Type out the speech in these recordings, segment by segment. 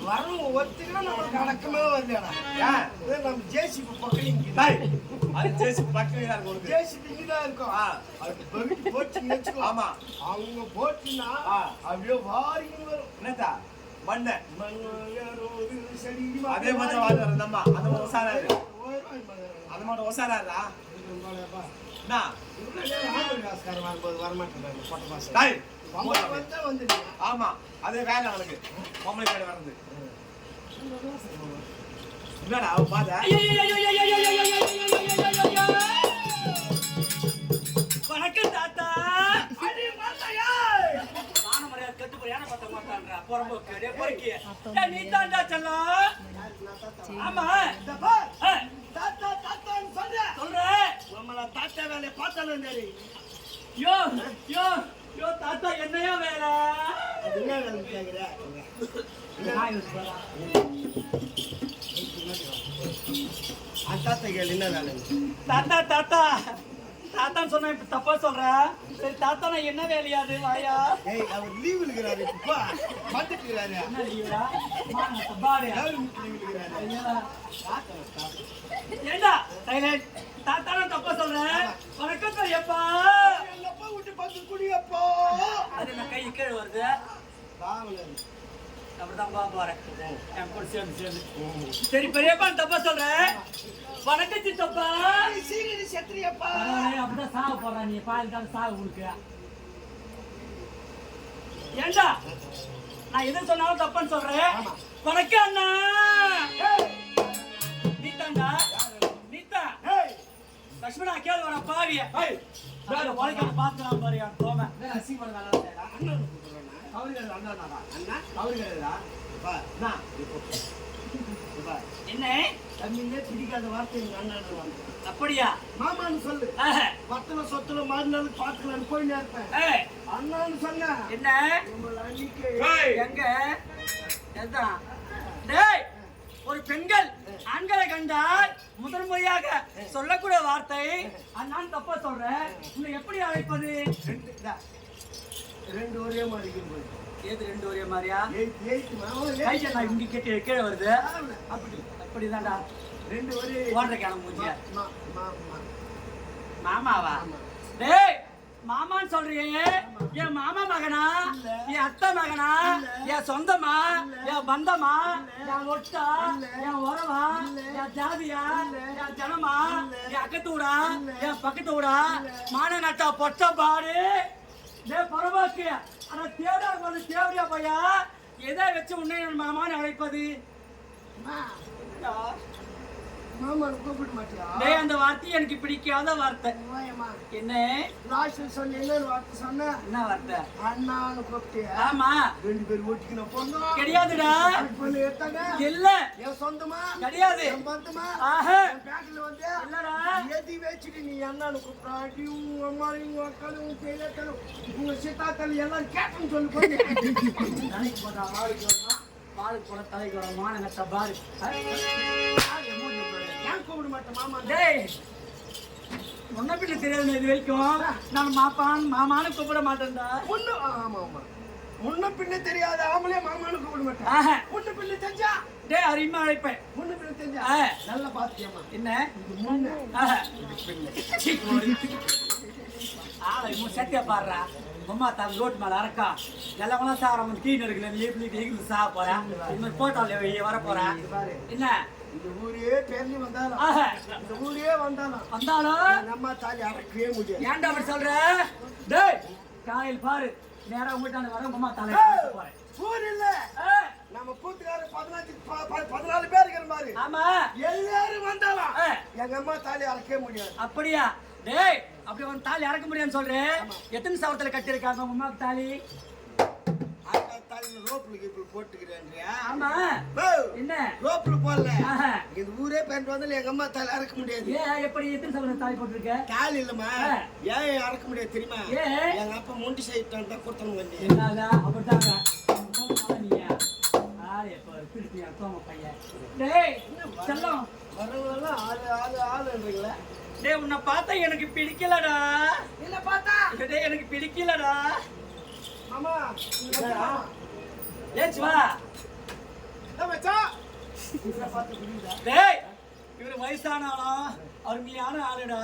வரணும் ஒத்துக்கினா நம்மளுக்கு அடக்கமே வரலடா. நம்ம ஜேசிபி பக்கம் அது ஜேசிபி பக்கம் ஜேசிபி இங்கதான் இருக்கும். அது போச்சுன்னு வச்சுக்கோ. ஆமா அவங்க போச்சுன்னா அப்படியே வாரிங்க வரும். என்னதா மண்ணு சரி அதே மாதிரி வாழ்றோம் நம்ம. அந்த மாதிரி ஒசாராரு அந்த மாதிரி ஒசாராரா ஆமா அதே வேலை அவனுக்கு பொம்பளை பேர் வர்றது என்னடா அவன் பாத வணக்கம் தாத்தா. கட்டு போய் யானை பார்த்த மாட்டான்றா பொறம்போக்கு பொறுக்கிய நீ தாண்டா செல்லம். ஆமா தாத்தா தாத்தான்னு சொல்றேன். நம்மள தாத்தா வேலையை பார்த்தாலும் சரி. யோ யோ யோ தாத்தா என்னையா வேலை? என்ன வேலை கேக்குற? தாத்தா கேள்வி என்ன வேலை? தாத்தா தாத்தா தாத்தான்னு சொன்னா இப்ப தப்பா சொல்ற. சரி தாத்தா நான் என்ன வேலையாது வாயா? ஏய் அவர் லீவ் இருக்கிறாரு. இப்ப வந்துக்கிறாரு. என்ன லீவா? பாரு ஏண்டா சைலண்ட். தாத்தா நான் தப்பா சொல்றேன். வணக்கம் எப்பா எப்பா விட்டு பத்து குடியப்பா. அது நான் கை கீழே வருது. அப்படிதான் போறேன் என் கூட சேர்ந்து. சரி பெரியப்பா தப்பா சொல்றேன். வணக்கம் சித்தப்பா. சீனி செத்துறியப்பா. அப்படிதான் சாக போறான். நீ பால் சாக உனக்கு ஏண்டா நான் எது சொன்னாலும் தப்பான்னு சொல்றேன். வணக்கம் அண்ணா. நீத்தாண்டா நீத்தா லட்சுமணா கேளு வர பாவிய உழைக்காம பாத்துலாம் பாரு என் தோமை அசிங்கப்பட வேலை. என்ன தண்ணியே பிடிக்காத வார்த்தை எங்க அண்ணன். அப்படியா மாமான்னு சொல்லு. பத்துல சொத்துல மறுநாள் பாத்துக்கலான்னு போய் இருப்பேன். அண்ணான்னு சொன்ன என்ன எங்க எதான் ஒரு பெண்கள் ஆண்களை கண்டால் முதல் முறையாக சொல்லக்கூடிய வார்த்தை நான் தப்பா சொல்றேன். உன்னை எப்படி அழைப்பது? ரெண்டு ஒரே மாதிரி போய் ஏது ரெண்டு ஒரே மாதிரியா? நான் இங்க கேட்டு கீழே வருது. அப்படி அப்படிதான்டா ரெண்டு ஒரே ஓடுற கிளம்பு. மாமாவா? டேய் மாமான்னு சொல்றீங்க. என் மாமா மகனா? என் அத்தை மகனா? என் சொந்தமா? என் பந்தமா? என் ஒட்டா? என் உறவா? என் ஜாதியா? என் ஜனமா? என் அக்கத்தூடா? என் பக்கத்தூடா? மானநட்டா பொட்ட பாடு பரவாக்கு. ஆனா தேவடா கொஞ்சம் தேவடியா பையா எதை வச்சு உன்னை மாமான்னு அழைப்பது? மாமான்னு கூப்பிட மாட்டியா? டேய் அந்த வார்த்தை எனக்கு பிடிக்காத வார்த்தை. என்ன லாஸ்ட் சொன்ன என்ன வார்த்தை சொன்ன? என்ன வார்த்தை? அண்ணான்னு கூப்பிட்டியா? ஆமா ரெண்டு பேரும் ஒட்டிக்கின பொண்ணு கிடையாதுடா. பொண்ணு எடுத்தாங்க இல்ல. என் சொந்தமா? கிடையாது. என் பந்தமா? பேக்ல வந்து இல்லடா எதி வச்சுட்டு நீ அண்ணான்னு கூப்பிட்டா அடி உங்க அம்மாவும் உங்க அக்காலும் உங்க பெரியக்காலும் உங்க சித்தாக்கள் எல்லாம் கேட்கணும்னு சொல்லி போய் தலைக்கு போட்டா ஆளுக்கு வரணும். பாலுக்கு போட தலைக்கு வர மானங்கட்ட பாரு. ஏன் கூப்பிட மாட்டேன் மாமா? டேய் முன்ன பின்ன தெரியாது இது வரைக்கும். நான் மாமான்னு கூப்பிட மாட்டேன்டா. ஒண்ணு ஆமா ஆமா முன்ன பின்ன தெரியாத ஆம்பளே மாமான்னு கூப்பிட மாட்டேன். முன்ன பின்ன தெரிஞ்சா டேய் அருமையா அழைப்பேன். முன்ன பின்ன தெரிஞ்சா நல்லா பாத்தியம்மா. என்ன இது முன்ன ஆளை சத்தியா பாடுறா. அம்மா தான் ரோட் மேல அரக்கா எல்லாம் சாப்பிட கீழே இருக்குல்ல சாக போறேன். இன்னொரு போட்டோல வர போறேன். என்ன இந்த ஊரே பேர்ந்து வந்தாலும் இந்த ஊரே வந்தாலும் நம்ம தாலி அடக்கவே முடியாது. ஏன்டா அப்படி சொல்ற? டேய் காலையில் பாரு நேரா உங்கள்கிட்ட வர அம்மா தலை போறேன். ஊர் இல்ல நம்ம கூத்துக்காரர் 14 பேர் இருக்கிற மாதிரி. ஆமா எல்லாரும் வந்தாலும் எங்க அம்மா தாலி அடக்கவே முடியாது. அப்படியா? டேய் அப்படி வந்து தாலி அறக்க முடியாதுன்னு சொல்றேன். எத்தனை சவரத்துல கட்டிருக்காங்க உங்க அம்மாவுக்கு தாலி? ரோப்ல போட்டுக்கிறேன்றியா? ஆமா என்ன ரோப்ல போடல. இந்த ஊரே பேண்ட் வந்தாலும் எங்க அம்மா தாலி அறக்க முடியாது. எப்படி எத்தனை சவரத்துல தாலி போட்டிருக்க? தாலி இல்லம்மா. ஏன் அறக்க முடியாது தெரியுமா? எங்க அப்பா முண்டி சைட்டு தான் கொடுத்தணும். வந்து என்னடா அப்படிதாங்க நீங்க எப்ப பையன். டேய் செல்லம் வரவெல்லாம் ஆளுன்றீங்களே. டேய் உன்னை பார்த்தா எனக்கு பிடிக்கலடா. என்ன பார்த்தா? டேய் எனக்கு பிடிக்கலடா. மாமா, ஏச்சு வா. என்ன மச்சான் இவரை பார்த்து புரியுதா? டேய் இவரு வயசான ஆளும் அருமையான ஆளுடா.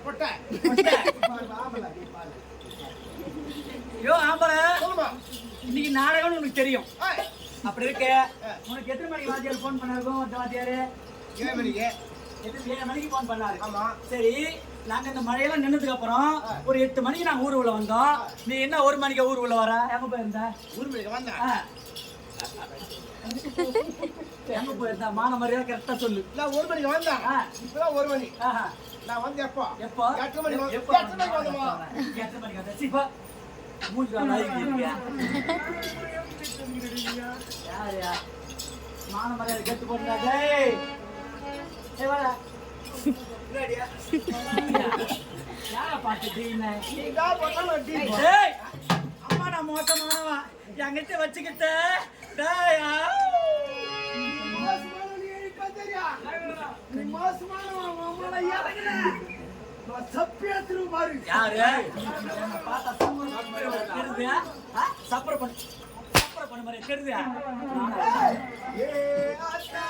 போட்டேன் ஆமல, நீ பாரு. யோ ஆம்பள சொல்லுமா இன்னைக்கு நாடகம்னு உனக்கு தெரியும். ஏய் அப்படி இருக்க உனக்கு எத்தனை மணிக்கு வாத்தியார் ஃபோன் பண்ணாருக்கும்? அந்த வாத்தியாரு ஏன் மணிக்கு 7 மணிக்கு ஃபோன் பண்ணாரு. ஆமா சரி நாங்க இந்த மழையெல்லாம் நின்னதுக்கு அப்புறம் ஒரு 8 மணிக்கு நாங்க ஊர் உள்ள வந்தோம். நீ என்ன 1 மணிக்கு ஊர் உள்ள வர? எங்க போயிருந்த? ஊர் மணிக்கு வந்தேன் எங்க போயிருந்த? மான மரியாதை கரெக்டா சொல்லு. நான் 1 மணிக்கு வந்தேன் இப்பதான் 1 மணி ஆஹா. நான் வந்து எப்போ எப்போ? 8 மணிக்கு எப்போ? 8 மணிக்கு வந்தோமா 8 மணிக்கு வந்த. சீப்பா மூஞ்சி நாளைக்கு இருக்கியா? யாரையா மான மரியாதை கெட்டு போட்டா? டேய் ஏய் வாடா. ரெடியா? யாரை பார்த்துட்டீங்க? நீ தான் போட்டாலும் டீ டேய் அம்மா நான் மோசமானவா என்கிட்ட வச்சுக்கிட்ட. டேய் மாசுமான நீ இப்ப தெரியா? நீ மாசுமானவன், உன் அம்மால இறங்குன. நான் சப்பியாத்திரு பாரு. யாரு என்ன பார்த்தா தெரியுது? சப்பர பண்ண மாதிரி தெரியுது? ஏ ஆத்தா